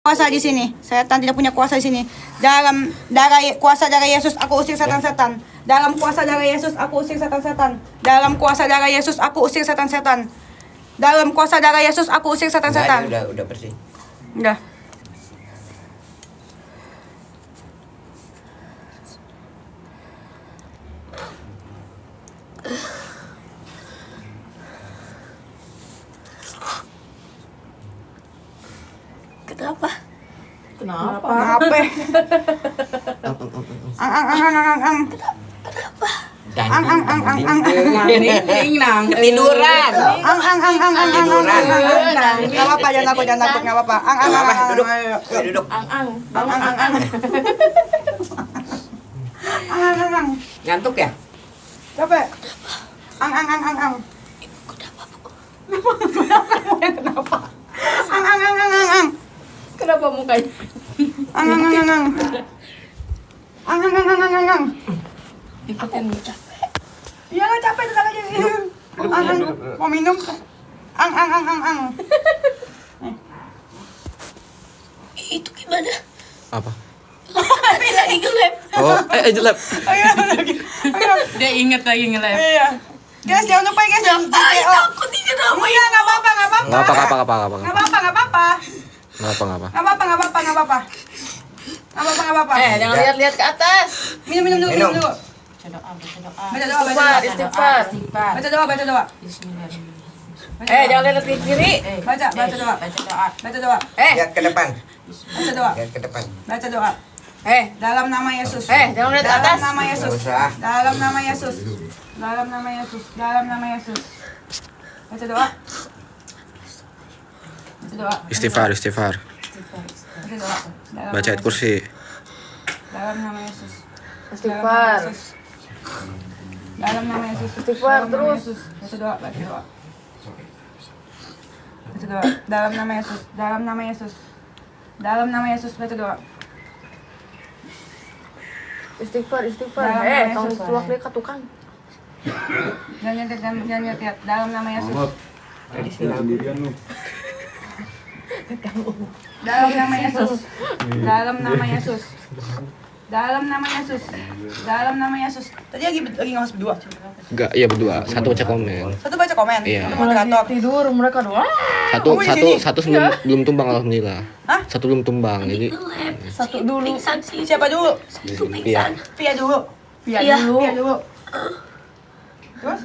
kuasa di sini. Setan tidak punya kuasa di sini. Dalam kuasa darah Yesus aku usir setan-setan. Dalam kuasa darah Yesus aku usir setan-setan. Dalam kuasa darah Yesus aku usir setan-setan. Dalam kuasa darah Yesus aku usir setan-setan. Udah bersih. Udah. Kenapa? Kenapa? Ang. Kenapa? Ketiduran. Ang. Enggak apa-apa, jangan takut, enggak apa-apa. Ang. Duduk. Ang. Ang. Ngantuk ya? Capek. Ang. Kenapa? Ang. Kenapa mukanya? Ang. Ikutin capek. Iya nggak capek tetap aja. Ang. Mau minum? Ang. Itu gimana? Apa? Tapi lagi nge-lab. Oh, jelek. Ayo. Dia inget lagi nge-lab. Iya. Guys, jangan lupa ya, guys. Ay, takut ini ramai. Iya, nggak apa-apa. Nggak apa. Nggak apa-apa. Jangan lihat-lihat ke atas. Minum dulu. Istighfar. Baca doa. Jangan lihat ke kiri. Baca doa. Lihat ke depan. Baca doa. Dalam nama Yesus. Jangan lihat ke atas. Dalam nama Yesus. Dalam nama Yesus. Baca doa. Istighfar. Baca doa. Baca ayat kursi. Dalam nama Yesus. Istighfar. Dalam nama Yesus. Istighfar Dalam nama terus. Yesus. Baca doa. Dalam nama Yesus. Baca doa. Istighfar. Dalam Tolong Yesus. keluar dia ke tukang. Jangan lihat. Dalam nama Yesus. Sendirian lu. Dalam nama Yesus. Tadi lagi ngehost berdua. Enggak, iya berdua. Satu baca komen. Satu baca komen. Iya. Satu moderator. Tidur mereka doang. Satu sebelum belum tumbang alhamdulillah. Hah? Satu belum tumbang. Jadi Satu dulu. Pingsan sih. Siapa dulu? Satu iya. pingsan. Pia dulu. Iya. Terus?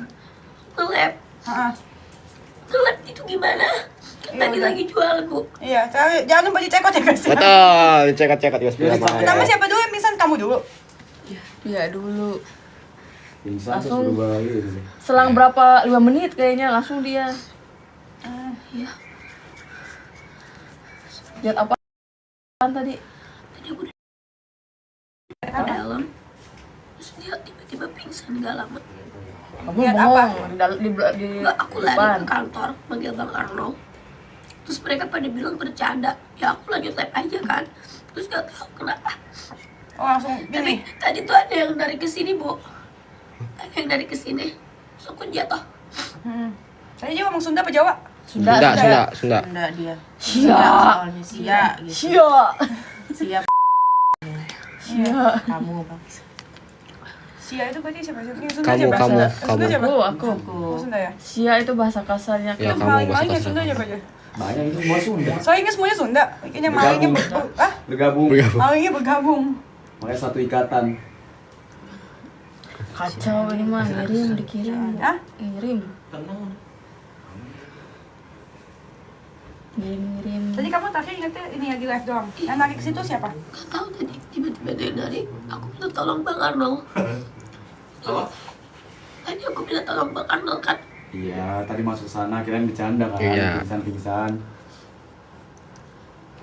Nge-lab. Heeh. Nge-lab itu gimana? Kan tadi lagi jual, Bu. Iya, jangan lupa dicekot ya guys. betul, cekat ya bismillah. Pertama siapa dulu yang pingsan? Kamu dulu. Iya dulu. Pingsan terus Langsung. berubah lagi. Selang berapa 5 menit kayaknya langsung dia. Iya. Lihat apa tadi? Tadi aku di dalam. Terus dia tiba-tiba pingsan gak lama. Kamu lihat apa? Di Enggak, aku lari ke kantor manggil Bang Arnold. Terus mereka pada bilang bercanda. Ya aku lanjut lab aja kan. Terus gak tahu kenapa. Oh, langsung Tapi gini. tadi tuh ada yang dari kesini, Bu. Ada yang dari kesini. Terus aku jatuh. Tadi dia ngomong Sunda apa Jawa? Sunda. Enggak dia. Sia. Sia gitu. Sia. Siap Sia. kamu Bang. Sia itu berarti siapa? Sunda siapa? Kamu. Sunda siapa? Aku. Oh, Sunda ya? Sia itu bahasa kasarnya. Ya, Yang kamu paling bahasa malingnya kasar. Sunda siapa aja? Banyak itu semua Sunda. Soalnya semuanya Sunda. Kayaknya malingnya Bergabung. malingnya bergabung. Makanya satu ikatan. Kacau ini mah ngirim dikirim. Hah? Ngirim. Ngirim. Tadi kamu terakhir ingetnya ini lagi live doang. Yang narik ke situ siapa? Gak tahu tadi tiba-tiba dia dari aku minta tolong Bang Arnold. Tadi aku minta tolong Bang Arnold kan. Iya, tadi masuk sana kirain bercanda kan. Iya. Pingsan.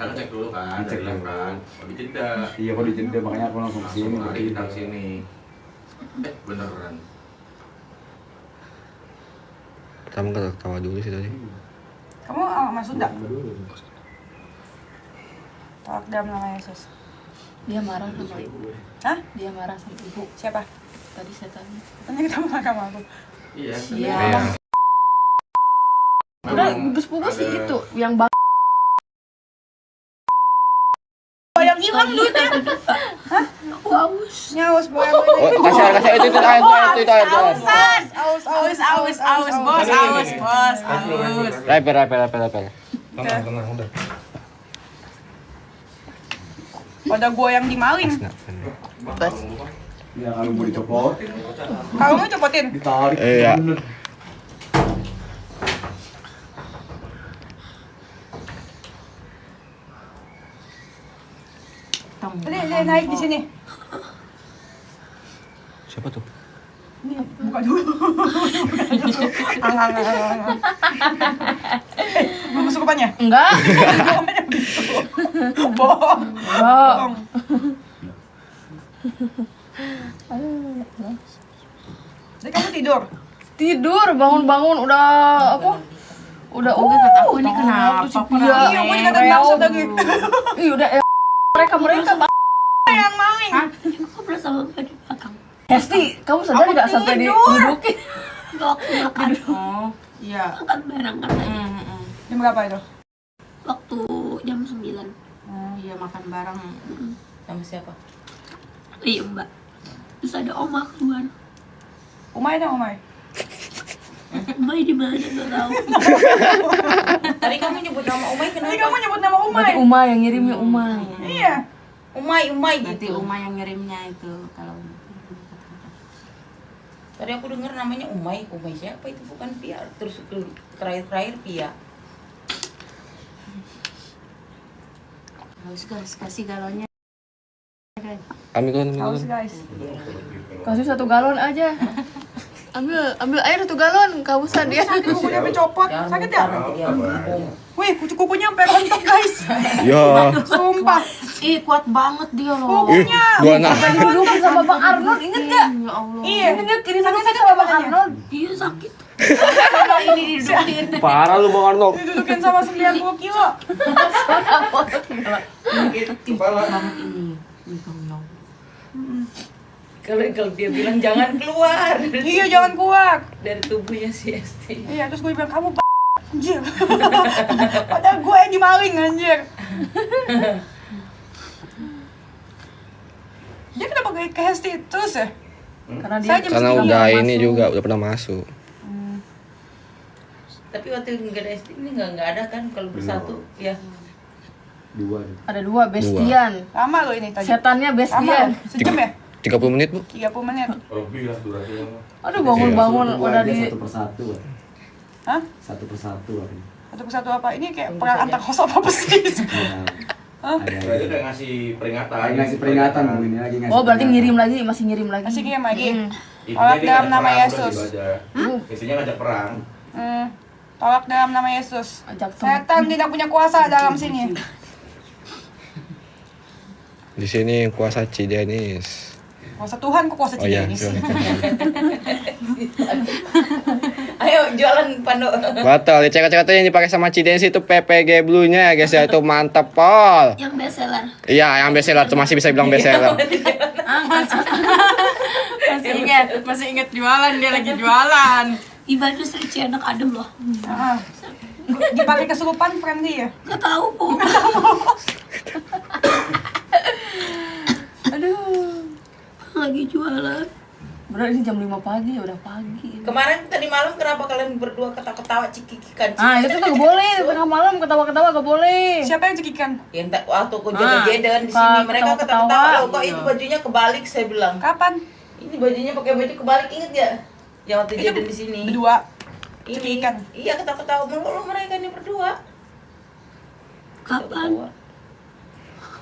Kita cek dulu kan, Cek dari dulu. kan. Oh, dijeda. Iya, kok dijeda makanya aku langsung kesini. Langsung hari kita kesini. Beneran. Pertama ketawa dulu sih tadi. Kamu sama Sunda? Tolak dalam nama Yesus. Dia marah sama ibu. Hah? Dia marah sama ibu. Siapa? Tadi saya tanya. Tanya kita sama aku. Iya. Iya. Iya. Udah bubus-bubus sih itu yang hilang duitnya. Aku haus. Nyaus boleh. Oh, kasih air itu air. Aus, Aus, bos, aus. Reper. Tenang, udah. Pada gua yang dimaling. Ya kalau mau dicopotin, Kalau mau copotin. ditarik. Iya. Bener. Ini naik di sini. Siapa tuh? Buka dulu. Ang. Belum masuk kupanya? Enggak. Bohong. Enggak. Jadi kamu tidur? Tidur, bangun-bangun udah apa? Udah kata aku ini kenapa? Iya, aku juga tadi maksud lagi. Ih, udah mereka Yang maling. Aku belas sama Mbak di belakang. Hesti, kamu sadar nggak sampai didudukin? Waktu makan. Oh, iya. Makan bareng katanya. Jam berapa itu? Waktu jam 9. Oh, iya makan bareng. Sama siapa? Iya Mbak. Terus ada Oma keluar. Umay dong, Umay. Mbak di mana nggak tahu. Tadi kamu nyebut nama Umay Tadi kenapa? kamu nyebut nama Umay. Berarti Uma yang ngirimnya Uma. Iya. Umay Berarti gitu. Uma yang ngirimnya itu kalau Tadi aku dengar namanya Umay. Umay siapa itu? Bukan Pia. Terus terakhir Pia. harus kasih galonnya. Ambil Haus, guys. Kasih 1 galon aja. Ambil air 1 galon, kehausan dia. Kukunya sampai copot. Sakit ya? Nanti dia Wih, kukunya sampai rontok, guys. Ya. Sumpah. Ih, kuat banget dia loh. Kukunya. Gua nah. Sampai didudukin sama Bang Arnold, inget gak? Ya Allah. Iya. Inget kiri sakit sama Bang Arnold. Iya sakit. Ini didudukin. Parah lu Bang Arnold. Didudukin sama 90 kilo. Kepala. Kalau dia bilang jangan keluar Iya, jangan kuat. dari tubuhnya si Esti. Iya, terus gue bilang, kamu anjir. Padahal gue yang dimaling, anjir. Dia kenapa ke Hesti terus ya? Karena dia Saya jam Karena 9 udah masuk. ini juga udah pernah masuk. Tapi waktu nggak ada Esti ini nggak ada kan kalau bersatu ya. 2 nih. ada 2 bestian. Lama lo ini tadi. Setannya Lama bestian. lo. Sejam ya? 30 menit, Bu. 30 menit. Lebih lah durasinya. Aduh bangun-bangun Dua udah aja di satu persatu. Hah? Satu persatu. Satu persatu apa? Ini kayak perang antar host apa pesis? Berarti udah ngasih peringatan. Lagi ngasih peringatan Bu, ini lagi ngasih. Oh, berarti peringatan. ngirim lagi, masih ngirim lagi. Masih kirim lagi. Intinya Tolak dia dalam ngajak nama perang, Yesus. udah dibaca. Intinya ngajak perang. Tolak dalam nama Yesus. Ajak teman. Setan tidak punya kuasa dalam sini. Di sini kuasa Cidenis. Kuasa Tuhan kok kuasa Oh iya. Cidenis. Ayo jualan Pando. Betul, cek-cek yang dipakai sama Cidenis itu PPG Blue-nya guys ya, itu mantap pol. Yang best seller. Iya, yang bestseller tuh masih bisa bilang bestseller. Masih ingat jualan, dia lagi jualan. Di baju Sri enak adem loh. Ah. Dipakai kesurupan friendly ya? Gak tahu kok. Aduh. Lagi jualan. Bro, ini jam 5 pagi, udah pagi. Kemarin tadi malam kenapa kalian berdua ketawa-ketawa cikikikan? Ah, itu tuh gak boleh. Tengah malam ketawa-ketawa gak boleh. Siapa yang cekikan? Yang tak waktu aku jaga-jaga di sini ketawa-ketawa. mereka ketawa-ketawa loh kok itu bajunya kebalik saya bilang. Kapan? Ini bajunya pakai baju kebalik inget gak? Yang waktu jaden di sini. Berdua. Ini cekikan. Iya ketawa-ketawa melulu mereka ini berdua. Kapan? Ketawa.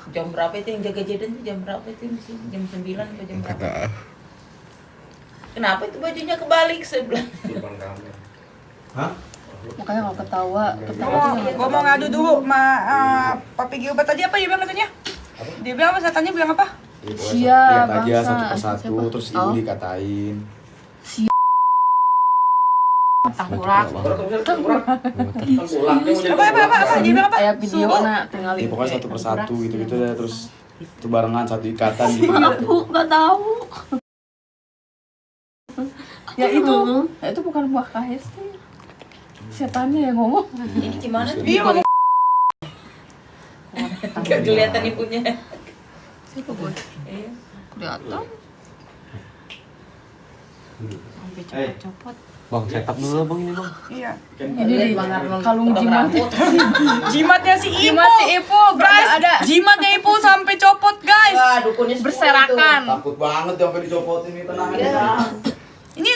Jam berapa itu yang jaga jaden tuh jam berapa itu di sini? Jam 9 atau jam berapa? Kenapa itu bajunya kebalik saya bilang. Depan kamu. Hah? Makanya kalau ketawa tuh Gue mau ngadu dulu sama Papi Gilbert tadi apa dia bilang katanya? Dia bilang apa? Setannya bilang apa? Sia, Lihat aja bangsa. satu persatu, Siapa? terus Oh. ibu dikatain. Tengkurak. Apa? Dia bilang apa? Kayak video nak tinggal Ya, pokoknya satu persatu gitu-gitu deh, terus itu barengan satu ikatan gitu. Aku gak tahu. Ya itu bukan buah KST. Setannya yang ngomong. Ini gimana? Iya, ngomong. Gak kelihatan ibunya. Siapa boy? Iya. Kelihatan. Eh, Bang, setup dulu bang ini bang. Iya. Ini kalung jimat. Jimatnya si Ipo. Jimat si Ipo, Guys, ada. jimatnya Ipo sampai copot, guys. Wah, dukunnya semua Berserakan. Takut banget sampai dicopotin nih, tenang aja. Ini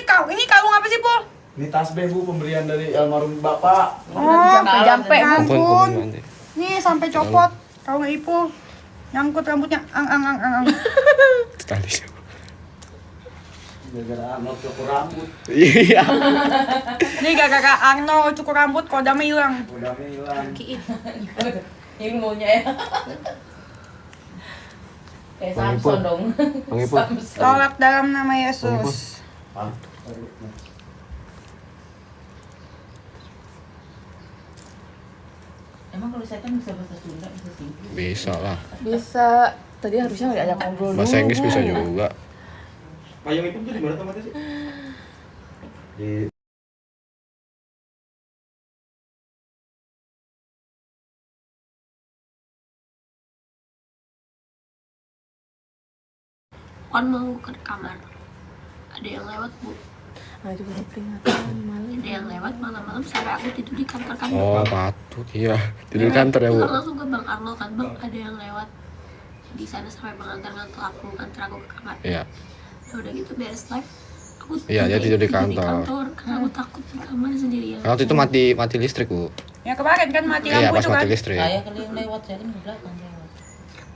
kalung apa sih, Po? Ini tasbih Bu, pemberian dari almarhum Bapak. Oh, Jampe-jampe. ya Kumpul ampun. nanti. Nih sampai copot. Kalung Ipo. Nyangkut rambutnya. Ang. Tali siapa? Gara-gara Arnold cukur rambut. Iya. Nih gara-gara Arno cukur rambut kodamnya hilang. Udah hilang. ilmunya ya. Kayak Bang Samson Ipul. dong. Bang Ipul. Samson. Tolak dalam nama Yesus. Emang kalau setan bisa bahasa Sunda, bisa Singapura? Bisa lah. Bisa. Tadi harusnya nggak diajak ngobrol dulu. Bahasa Inggris bisa juga. payung itu tuh di mana tempatnya sih? Di Kan mau ke kamar. Ada yang lewat, Bu. Nah, itu butuh peringatan malam. Ada yang lewat malam-malam sampai aku tidur di kantor kan. Oh, patut. Iya. Tidur di kantor ya, Bu. Aku langsung ke Bang Arnold kan, Bang, ada yang lewat di sana sampai Bang nganter aku ke kamar. Iya. Ya udah gitu beres live. Aku Iya, dia tidur di kantor. karena aku takut di kamar sendirian. Karena waktu itu mati listrik, Bu. Ya kemarin kan mati Iya, lampu pas itu kan. mati listrik. Saya kali yang lewat, saya kan di belakang lewat.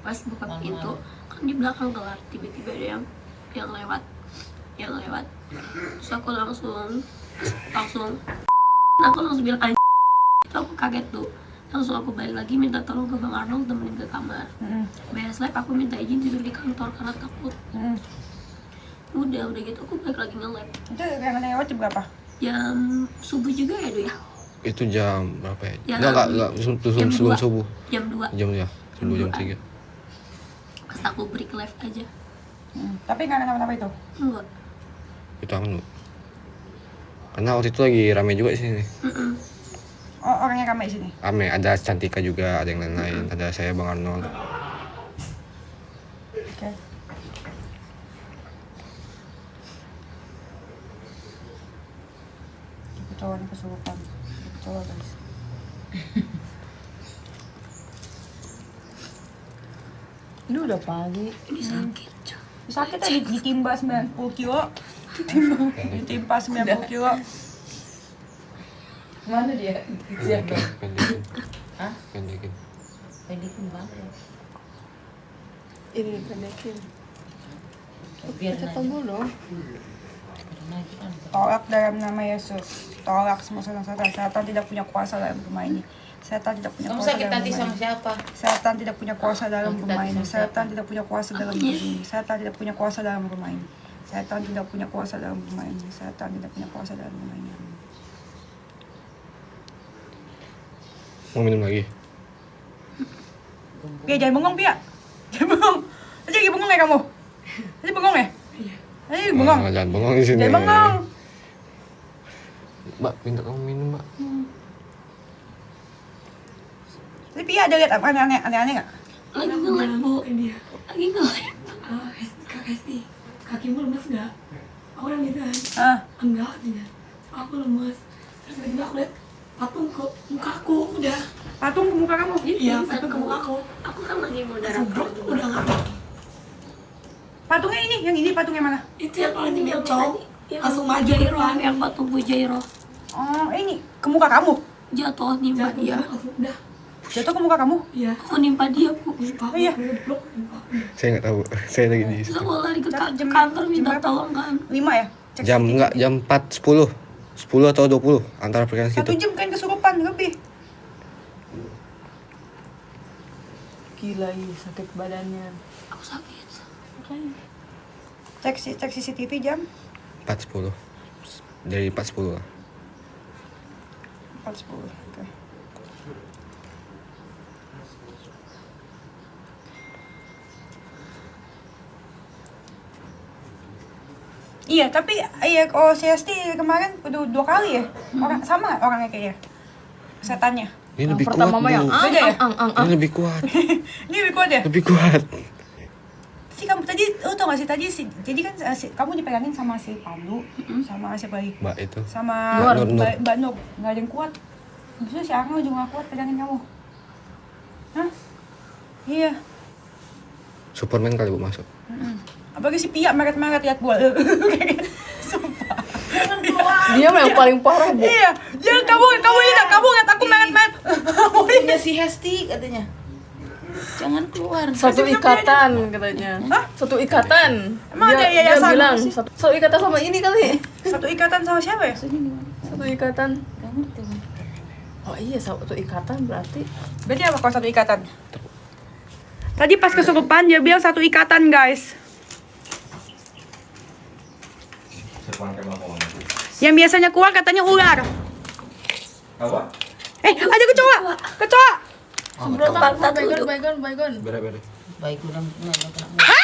Pas buka pintu kan di belakang gelap, tiba-tiba ada yang lewat terus aku langsung bilang anjing. Itu aku kaget tuh, langsung aku balik lagi minta tolong ke Bang Arnold temenin ke kamar. Beres live aku minta izin tidur di kantor karena takut. Udah gitu aku balik lagi nge-live Itu yang lewat jam berapa? jam subuh juga ya, Do ya? Itu jam berapa ya? Ya, Enggak, jam sebelum 2. subuh. Jam 2 Jam ya, sebelum jam 3. pas aku break live aja. Tapi nggak kenapa-napa itu. Enggak. Itu aman, Bu. Karena waktu itu lagi rame juga di sini. Oh, orangnya ramai di sini. Rame, ada Cantika juga, ada yang lain-lain. Ada saya, Bang Arnold. Oke. Cowok ini kesurupan. Cowok guys. Ini udah pagi. Ini sakit, Cok. Sakit tadi ditimpa 90 kilo. Ditimpa 90 kilo. Mana dia? Siap dong. Pendekin. Hah? Pendekin. Pendekin banget ya. Ini dipendekin. Biar Kita naik. tunggu dong. Biar naik kan. Tolak dalam nama Yesus. Tolak semua setan-setan. Setan tidak punya kuasa dalam rumah ini. Setan tidak punya Kamu kuasa sakit dalam hati rumah sama ini. siapa? Setan tidak punya kuasa dalam Sakit rumah hati ini. sama siapa? Setan tidak punya kuasa dalam rumah ini. Setan tidak punya kuasa dalam rumah ini. Setan tidak punya kuasa dalam rumah ini. Setan tidak punya kuasa dalam rumah ini. Mau minum lagi? Pia, jangan bengong, Pia. Jangan bengong. Tadi lagi bengong ya kamu? Tadi bengong ya? Tadi bengong. Ah, jangan bengong di sini. Jangan bengong. Mbak, minta kamu minum, Mbak. Tadi Pia ada lihat apa aneh-aneh nggak? Lagi nge-live, Bu. Lagi nge-live. Kak Esti, kakimu lemes nggak? Aku udah gitu kan, Ah, enggak tidak. Aku lemes. Terus tiba-tiba aku lihat patung ke mukaku, udah. patung ke muka kamu. Iya, patung ke mukaku. Aku kan lagi mau Langsung darah brok, udah nggak ada. Patungnya ini, yang ini patungnya mana? Itu yang paling tinggi cowok. yang Langsung maju Jairo, depan. yang patung Bu Jairo Oh, ini ke muka kamu. jatuh nimpa Jatuh, dia. langsung udah. Jatuh ke muka kamu. Iya. Aku nimpa dia, Bu. Lupa, Oh, iya. blok, lupa. Saya nggak tahu. Saya lagi di Terus aku lari ke Jatuh jam- kantor minta jam berapa? tolong kan. 5 ya? Cek jam CCTV. enggak, jam 4.10. 10 atau 20 antara perkiraan 1 segitu. jam kan kesurupan lebih. Gila ih, sakit badannya. Aku sakit. Cek CCTV jam 4.10. Dari 4.10 lah. 4:10. Oke. Iya, tapi iya kalau CST kemarin udah 2 kali ya. Orang sama nggak orangnya kayaknya? Setannya. Ini lebih kuat, Pertama mah yang Bu. Beda ya? Ini lebih kuat. Ini lebih kuat ya? Lebih kuat. Si kamu tadi, tau gak sih tadi jadi kan kamu dipegangin sama si Pandu, sama siapa lagi? Mbak itu. Sama Nur. Mbak Nur, nggak ada yang kuat. Justru si Arno juga nggak kuat pegangin kamu. Hah? Iya. Superman kali Bu masuk. Apalagi si Pia meret-meret lihat gua. Sumpah. Dia mah yang paling parah, Bu. Iya, ya kamu lihat aku meret-meret. Punya si Hesti katanya. Jangan keluar. Satu ikatan katanya. Satu ikatan. Emang ada Dia yayasan? bilang satu ikatan sama ini kali. Satu ikatan sama siapa ya? Satu ikatan. Gak ngerti. Bang. Oh iya, satu ikatan berarti. Berarti apa kalau satu ikatan? Tadi pas kesurupan dia bilang satu ikatan, guys. Yang biasanya keluar katanya ular. Apa? Ada kecoa. Kecoa. Baygon. Bere. Baik udah nggak kena.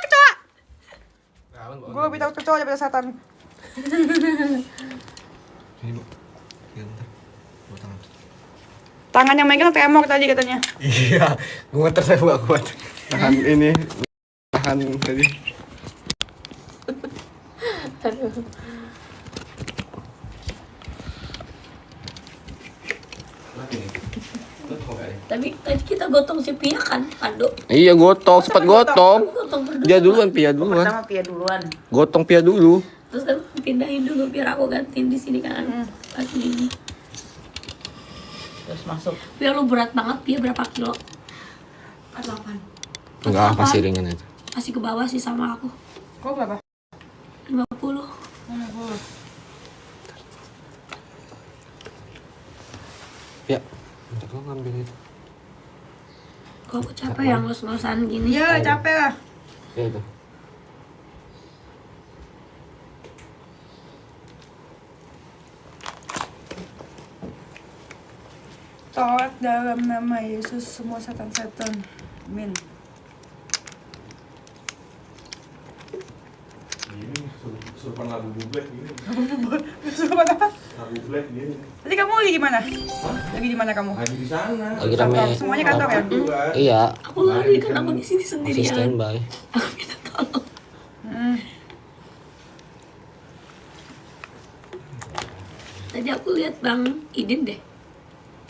Kecoa. Gue lebih tahu kecoa daripada setan. Ini Bu. Bentar. Buat tangan. Tangan yang megang tremor tadi katanya. Iya, gue saya gak kuat. Tahan ini, tahan tadi. Tapi tadi kita gotong si Pia kan, Pandu. Iya gotong, sempat gotong. Gotong berdua. Dia duluan, Pia duluan. Pertama Pia duluan. Gotong Pia dulu. Terus kan pindahin dulu biar aku gantiin di sini kan. Pas ini. Terus masuk. Pia lu berat banget, Pia berapa kilo? 48. Enggak, masih ringan aja. Masih ke bawah sih sama aku. Kau berapa? 50. Ya, bentar lo ngambil itu. Kok aku capek ya ngos-ngosan gini. Iya, capek lah. Ya itu. Tolak dalam nama Yesus semua setan-setan. Amin. Ini surupan lagu bublek gini. Suruh apa? Lagu bublek gini. Tadi kamu lagi di mana? Lagi di mana kamu? Lagi di sana. Lagi rame. Semuanya kantor ya? Iya, Aku lari kan aku di sini masih sendirian. standby. Aku minta tolong. Tadi aku lihat Bang Idin deh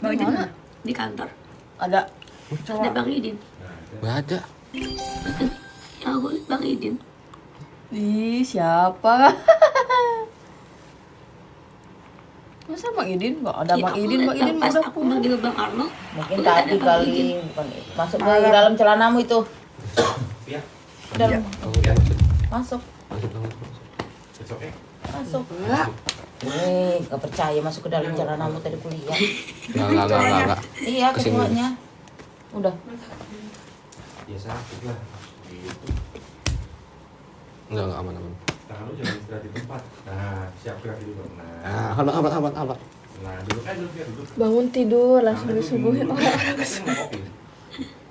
Bang Idin mana? di kantor. Ada. Ada Bang Idin. Gak ada. Terus kan yang aku lihat Bang Idin. Ih, siapa? Masa Bang Idin? Gak ada Iya, Bang aku Idin, lihat Bang Idin pas udah aku manggil Bang Arno. Mungkin aku lihat tadi ada Bang Idin. kali bukan, masuk ke dalam celanamu itu. Ya. Dalam. Ya. Masuk. It's okay. Masuk. Gak percaya masuk ke dalam celanamu tadi kuliah. Enggak. Iya, Kesini. ketuanya. Udah. Ya sakit lah. Gitu. Enggak aman. Tangan lu jangan istirahat di tempat. Nah, siap gerak dulu. Ah, aman. Nah, duduk aja dulu, duduk. bangun tidur langsung Tangan disuguhin dulu. orang Ini mau kopi.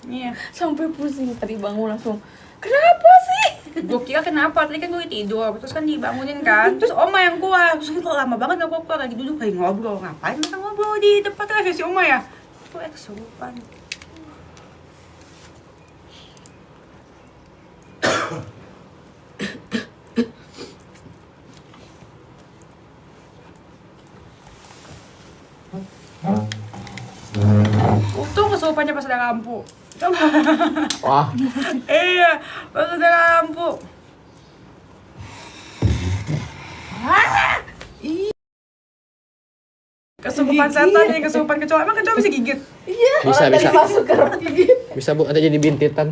Iya. sampai pusing tadi bangun langsung. Kenapa sih? Gue kira kenapa? Tadi kan gue tidur, terus kan dibangunin kan. Terus Oma yang keluar. Terus kok lama banget gak keluar lagi duduk lagi ngobrol. Ngapain mereka ngobrol di depan televisi Oma ya? Itu kesurupan. Untung kesurupannya pas ada lampu. Wah, Iya, pas ada lampu. Kesurupan setan nih, kesurupan kecoa. Emang kecoa bisa gigit? bisa. Masuk ke gigi. Bisa Bu, ada jadi bintitan.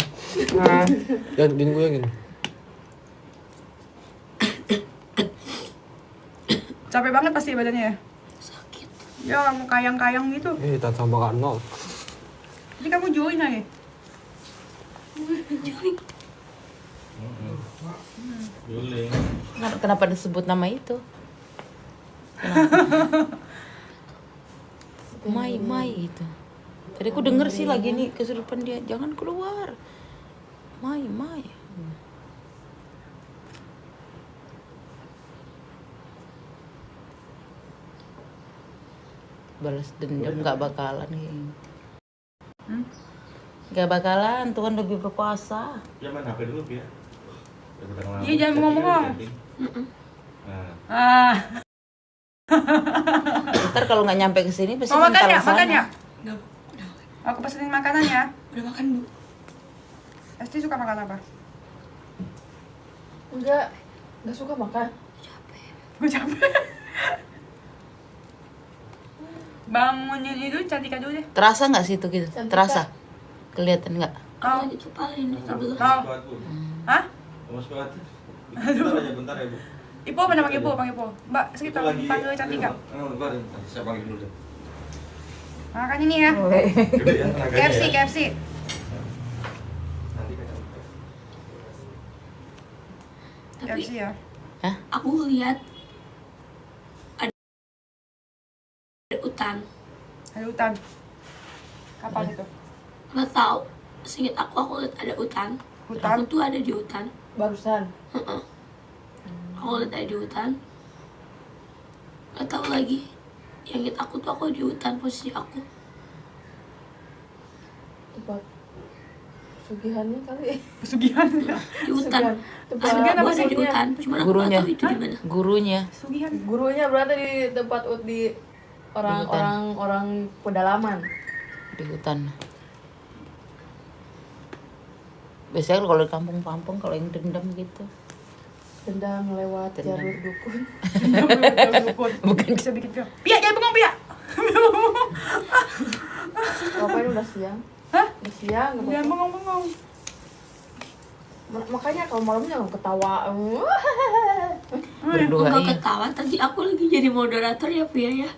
Jangan goyangin. Capek banget pasti badannya ya? Sakit. Ya orang mau kayang-kayang gitu. Tan sama Kak Nol. Jadi kamu join lagi? Join. Yuling. Kenapa disebut nama itu? Mai gitu. Tadi aku denger sih lagi nih kesurupan dia, jangan keluar. Mai. Balas dendam nggak bakalan nih. Gak bakalan, Tuhan lebih berkuasa. Ya main HP dulu ya. Iya, jangan ngomong. Nah, Ah, Ntar kalau nggak nyampe ke sini pasti mau makan mental ya? sana. Makan ya? Udah. Aku pesenin makanan ya. Udah makan Bu. Esti suka makan apa? Enggak suka makan. Gue capek. Bangunin itu Cantika dulu deh. Terasa nggak sih itu gitu? Cantika. Terasa? Kelihatan nggak? Aku lagi kepalin sebelah. Mau? kuat, Bu. Hah? Mas kuat. Bentar aja, bentar ya, Bu. Ipo apa nama Ipo? Panggil Ipo. Mbak, sekitar panggil Cantika. Bentar, nanti saya panggil dulu deh. Makan ini ya. Gede ya tenaganya KFC, ya. KFC. Nanti kan. Tapi KFC ya. aku lihat ada hutan. Ada hutan. Kapan itu? Nggak tahu. Seingat aku lihat ada hutan. Hutan? Aku tuh ada di hutan. Barusan. Heeh. Aku lihat ada di hutan. Nggak tahu lagi. Yang ingat aku tuh aku di hutan, posisi aku. Tempat pesugihannya kali. Pesugihan. Di hutan. Tempat Pesugihan apa Aku ada di sih? hutan. Cuma aku Gurunya. nggak tahu itu di mana. Gurunya. Pesugihan. gurunya berarti di tempat di orang pedalaman. Di hutan. Biasanya kalau di kampung-kampung kalau yang dendam gitu. Dendam lewat Dendam. jalur dukun. Bukan bisa bikin film. Pia, jangan bengong Pia. Ngapain udah siang? Hah? Udah siang. nggak Jangan apa-apa. bengong-bengong. Makanya kalau malam jangan ketawa. Berdua Enggak iya. ketawa, tadi aku lagi jadi moderator ya Pia ya.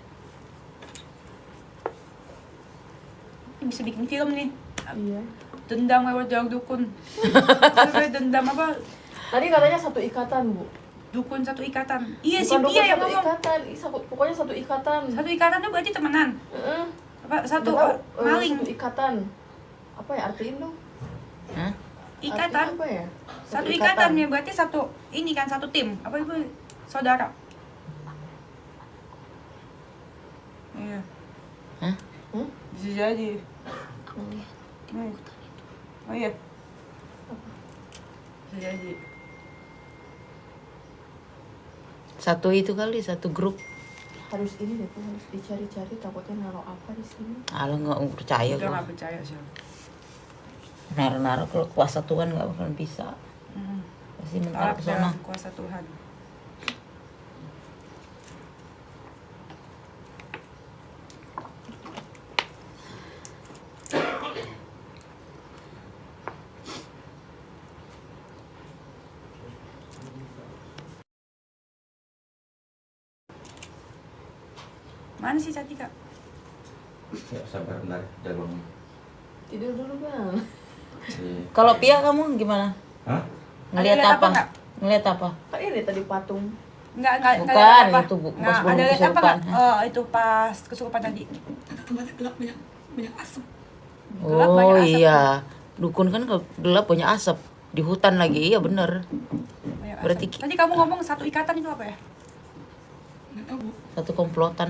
Bisa bikin film nih. Iya. Dendam lewat jalur dukun. Dendam apa? Tadi katanya satu ikatan, Bu. Dukun satu ikatan. Iya si Bukan dukun Pia yang satu ngomong. ikatan. Pokoknya satu ikatan. Satu ikatan itu berarti temenan. Heeh. Apa satu Nggak tahu, maling. Satu ikatan. Apa ya artiin dong? Hah? Ikatan. Artiin apa ya? Satu ikatan ya berarti satu ini kan satu tim. Apa itu saudara? Iya. Hah? Bisa jadi. Aku lihat Oh iya. Bisa jadi. Satu itu kali, satu grup. Harus ini deh, Bu. Harus dicari-cari takutnya naruh apa di sini. Kalau nggak percaya Udah gua. nggak percaya sih. Naruh-naruh kalau kuasa Tuhan nggak bakalan bisa. Pasti mental Tolak ke sana. dalam kuasa Tuhan. Mana sih Cantika? Ya, sabar bentar, jangan bangun. Tidur dulu, Bang. Iya. Kalau Pia kamu gimana? Hah? Ngelihat Ada lihat apa? apa nggak? Ngelihat apa? Kak ini tadi patung. Enggak Bukan, ada apa. itu pas Nggak, sebelum ada lihat apa kesurupan. nggak? Oh, itu pas kesurupan tadi. Kata tempatnya gelap banyak asap. Gelap, Oh banyak asap. iya. Dukun kan gelap punya asap. Di hutan lagi, iya bener. Banyak Berarti asap. Tadi kamu ngomong satu ikatan itu apa ya? Nggak tahu Bu. satu komplotan.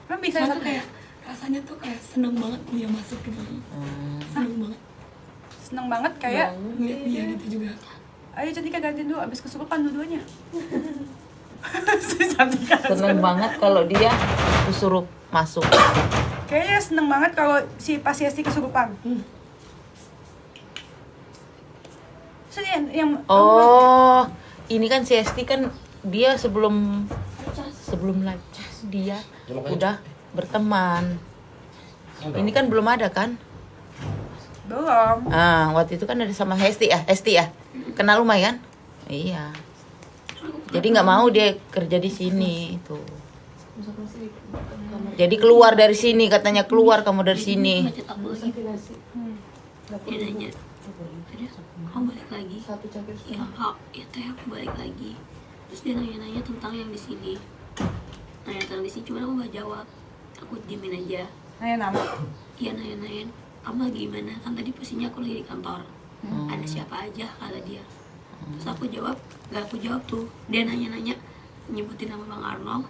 Kan bisa Soalnya satu tuh kayak rasanya tuh kayak seneng banget dia masuk gitu. Seneng banget seneng banget kayak ngeliat dia gitu juga. ayo Cantika gantiin dulu abis kesurupan dua-duanya. Si Cantika Seneng banget kalau dia disuruh masuk. kayaknya seneng banget kalau si pas Yesti kesurupan. So, yang Oh, ini kan si Esti kan dia sebelum live dia udah berteman. Ini kan belum ada kan? belum. Ah, waktu itu kan ada sama Esti ya. Kenal Umay kan? Iya. Jadi nggak mau dia kerja di sini itu. Jadi keluar dari sini katanya keluar kamu dari sini. Macet aku lagi. Dia nanya, "Terus kamu balik lagi?" Satu cangkir Ya kak, ya teh aku balik lagi. Terus dia nanya-nanya tentang yang di sini. Nanya tentang di sini, cuma aku nggak jawab. Aku diemin aja. Nanya nama. Iya nanya-nanyain, kamu lagi gimana? Kan tadi posisinya aku lagi di kantor. Ada siapa aja kata dia. Terus aku jawab, nggak aku jawab tuh. Dia nanya-nanya, nyebutin nama Bang Arnold,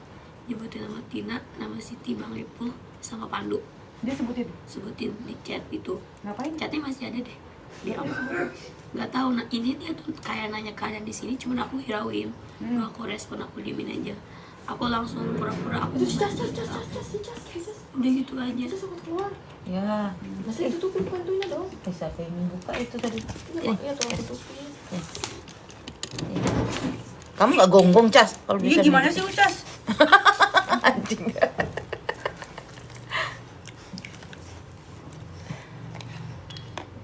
nyebutin nama Tina, nama Siti, Bang Ipul, sama Pandu. Dia sebutin. sebutin di chat itu. Ngapain? Chatnya masih ada deh di aku. Nggak tahu, nah ini dia tuh kayak nanya kalian di sini, cuman aku hirauin. Nggak aku respon, aku diemin aja. Aku langsung pura-pura aku udah gitu aja. Ya, Masa ditutupin pintunya dong? bisa aku yang buka itu tadi. Iya tuh aku tutupin. Kamu nggak gonggong, Cas? Kalau Ini bisa gimana nih. sih Ucas? Anjing.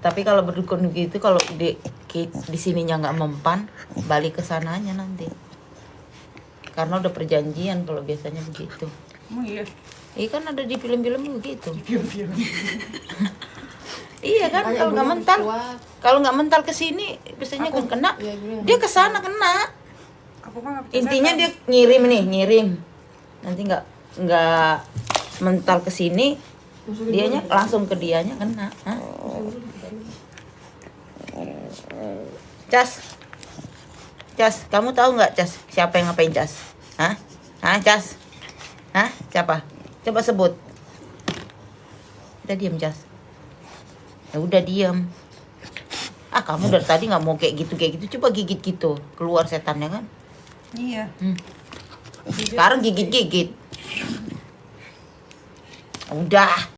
Tapi kalau berdukun gitu, kalau di sininya nggak mempan, balik ke sananya nanti. Karena udah perjanjian kalau biasanya begitu. Emang iya. Iya kan ada di film-film begitu. Iya kan, kalau nggak mental, kalau nggak mental ke sini biasanya kan kena. Iya, gue Dia ke sana kena. Aku mah nggak percaya. Intinya dia ngirim. Nanti nggak mental ke sini, dianya langsung ke dianya kena. Hah? Cas, kamu tahu nggak Cas? Siapa yang ngapain Cas? Hah? Cas? Hah? Siapa? Coba sebut. Kita diam Cas. Ya udah diam. Kamu dari tadi nggak mau kayak gitu. Coba gigit gitu, keluar setannya kan? Iya. Sekarang gigit. Udah.